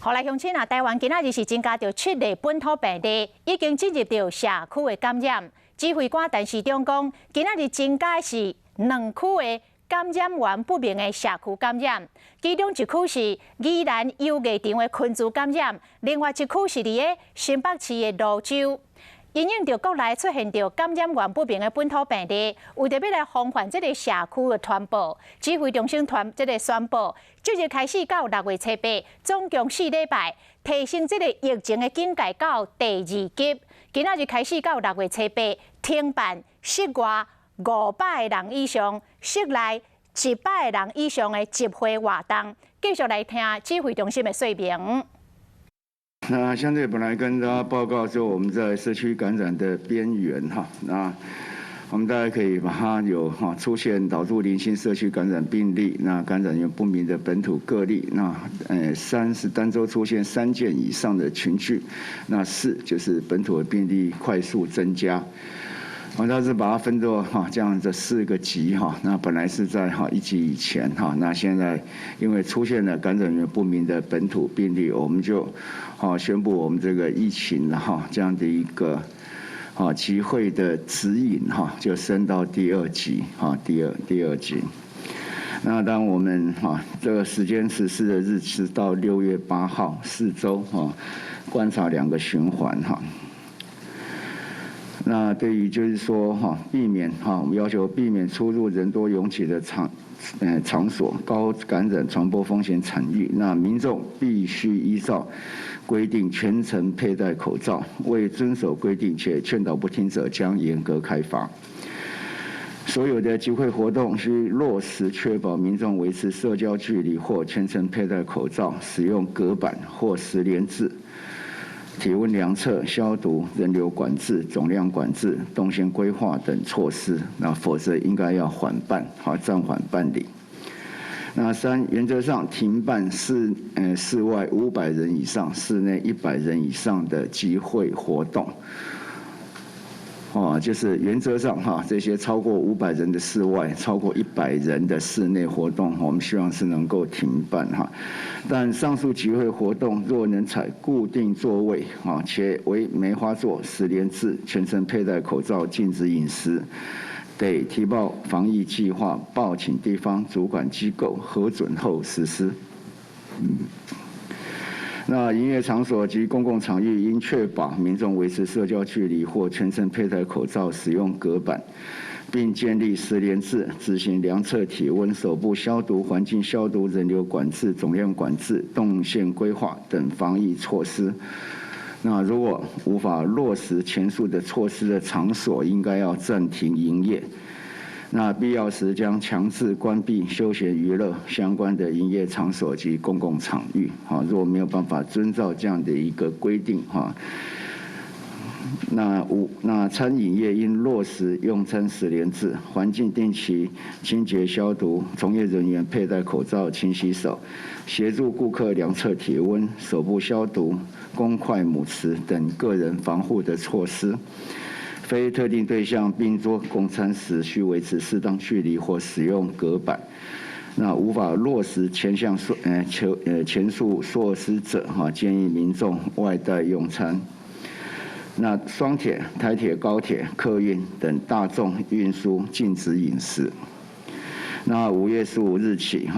后来乡亲啊，台湾今仔日是增加到7例本土病例，已经进入到社区的感染。指挥官陈时中讲，今仔日增加是2区的感染源不明的社区感染，其中一区是宜兰油艺场的群聚感染，另外一区是伫个新北市的蘆洲。 因应着国内出现着感染源不明的本土病例，为着要来防范这个社区的传播，指挥中心这个宣布，即日开始到6月7日，总共4礼拜，提升这个疫情的警戒到第2级。今仔日开始到6月7日，停办室外500个人以上、室内100个人以上的集会活动。继续来听指挥中心的说明。 那相对本来跟大家报告说，我们在社区感染的边缘哈，那我们大家可以把它有出现导入零星社区感染病例，那感染源不明的本土个例，那单周出现3件以上的群聚，那4就是本土的病例快速增加。 我们倒是把它分作这样的4个级那本来是在1级以前那现在因为出现了感染源不明的本土病例，我们就宣布我们这个疫情这样的一个集会的指引就升到第2级第二级。那当我们这个时间实施的日期到6月8号4周观察2个循环那对于就是说避免我们要求避免出入人多拥挤的场所、高感染传播风险场域，那民众必须依照规定全程佩戴口罩，未遵守规定且劝导不听者将严格开罚。所有的集会活动需落实确保民众维持社交距离或全程佩戴口罩，使用隔板或实联制。 体温量测、消毒、人流管制、总量管制、动线规划等措施，那否则应该要暂缓办理。那3，原则上停办室外500人以上、室内100人以上的集会活动。就是原则上这些超过500人的室外、超过100人的室内活动，我们希望是能够停办但上述集会活动若能采固定座位且为梅花座、实联制、全程佩戴口罩、禁止饮食，得提报防疫计划，报请地方主管机构核准后实施。那营业场所及公共场域应确保民众维持社交距离或全程佩戴口罩、使用隔板，并建立实联制，执行量测体温、手部消毒、环境消毒、人流管制、总量管制、动线规划等防疫措施。那如果无法落实前述的措施的场所，应该要暂停营业。 那必要时将强制关闭休闲娱乐相关的营业场所及公共场域若没有办法遵照这样的一个规定那餐饮业应落实用餐实联制，环境定期清洁消毒，从业人员佩戴口罩、勤洗手，协助顾客量测体温、手部消毒、公筷母匙等个人防护的措施。 非特定对象并桌共餐时，需维持适当距离或使用隔板。那无法落实前述措施者，建议民众外带用餐。那双铁、台铁、高铁、客运等大众运输禁止饮食。那5月15日起，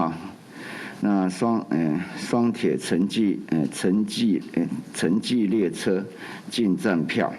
那双铁城际列车进站票。